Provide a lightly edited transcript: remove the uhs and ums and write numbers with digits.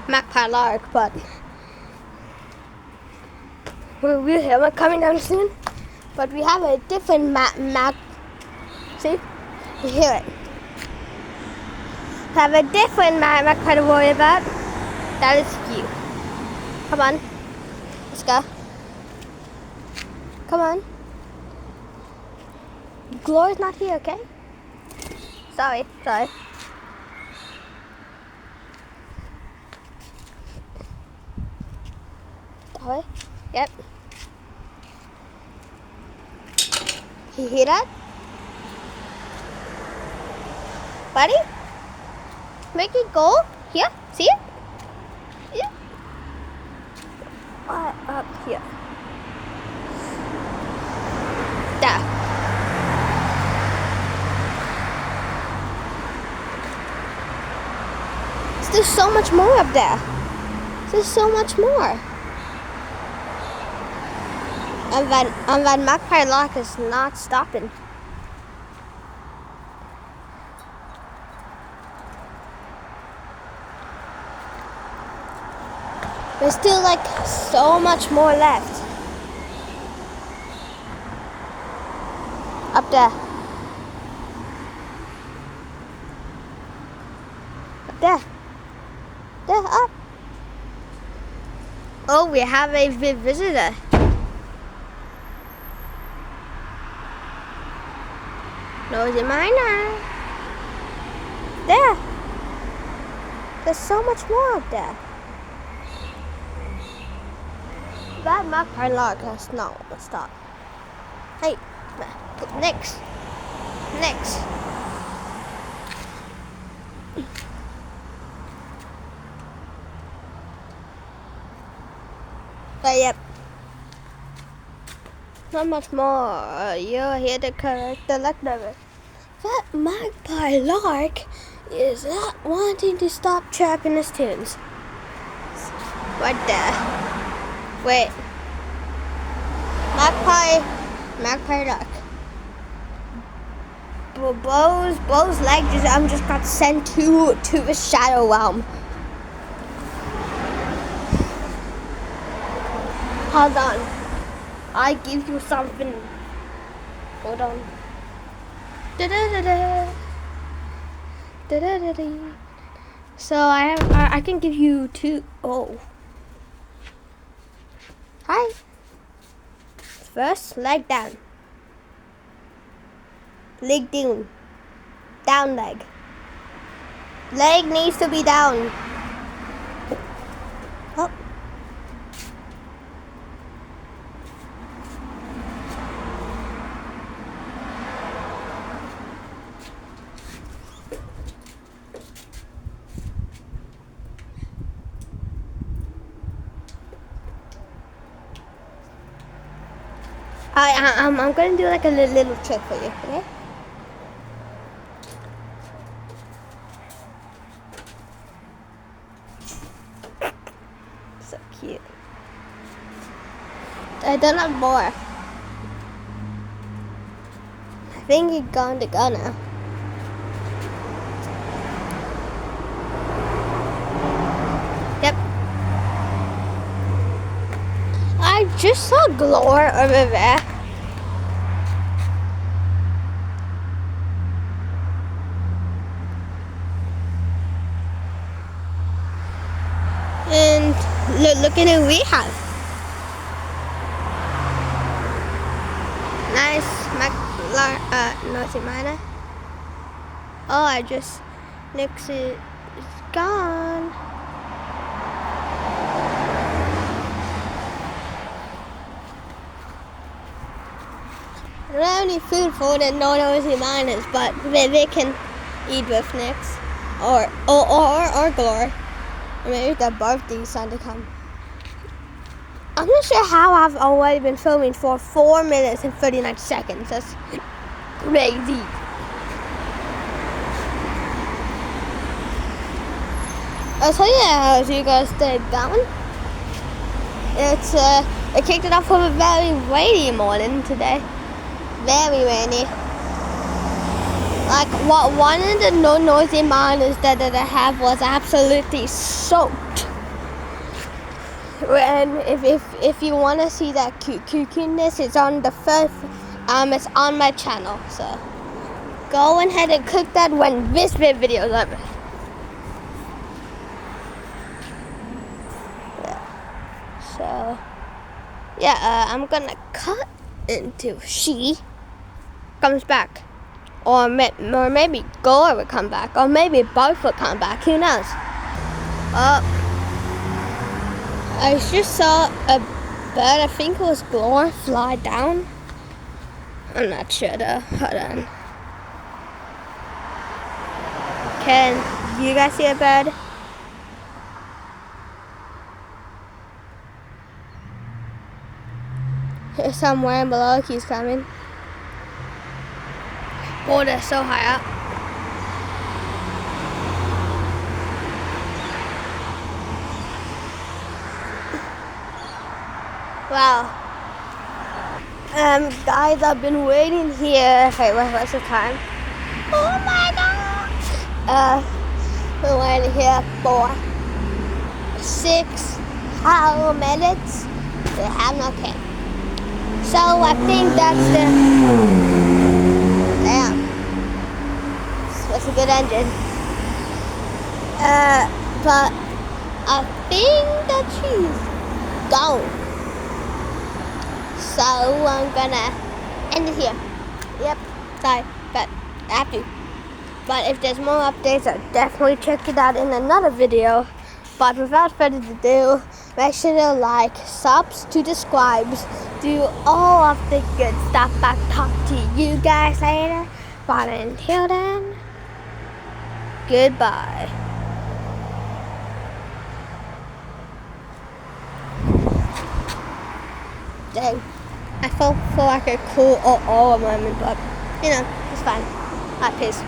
Magpie Lark, but we'll have it coming down soon. But we have a different see? You hear it. Have a different magpie to worry about. That is you. Come on. Let's go. Come on. Gloria's not here, okay? Sorry. Yep. You hear that? Buddy? Make it go. Here, see it? Yeah. Up here. There. There's so much more up there. There's so much more. And that Magpie Lark is not stopping. There's still like so much more left. Up there. Up there. There, up. Oh, we have a visitor. Nosy Miner. There. There's so much more up there. That Magpie Lark has not stopped. Hey, next. But yep. Not much more. You're here to correct the lecturer. That Magpie Lark is not wanting to stop chirping his tunes. Right there. Wait. Magpie Lark. Bo's leg just got sent to the shadow realm. Hold on. I give you something. Hold on. So I can give you two. Oh. Hi. First, leg down. Leg down. Down leg. Leg needs to be down. Up. I'm going to do like a little trick for you, okay? So cute. I don't have more. I think you're going to go now. Yep. I just saw Glor over there. And look at who we have. Nice Nosy Miner. Oh, Nix is gone. I don't have any food for the Nosy Miners, but they can eat with Nix or Glor. Maybe the birthday's time to come. I'm not sure how I've already been filming for 4 minutes and 39 seconds. That's crazy. So yeah, how's you guys day going? I kicked it off with a very rainy morning today. Very rainy. Like one of the Nosy Miners that I have was absolutely soaked. And if you want to see that cuteness, it's on the first, it's on my channel. So go ahead and click that when this video is over. So yeah, I'm gonna cut into she comes back, or maybe Gore will come back, or maybe both will come back. Who knows? I just saw a bird. I think it was Gore fly down. I'm not sure though. Hold on. Can you guys see a bird? Somewhere below, he's coming. Oh, they're so high up. Wow. Guys, I've been waiting here. Wait, what's the time? Oh my god! Been waiting here for 6 whole minutes. They have no camp. So I think that's the... Damn. That's a good engine. But I think that she's gone. So I'm gonna end it here. Yep, sorry, but I have to. But if there's more updates, I'll definitely check it out in another video. But without further ado, make sure to like, subs to subscribe, do all of the good stuff. I'll talk to you guys later. But until then, goodbye. Dang, I felt like a cool moment, but you know, it's fine. Alright, peace.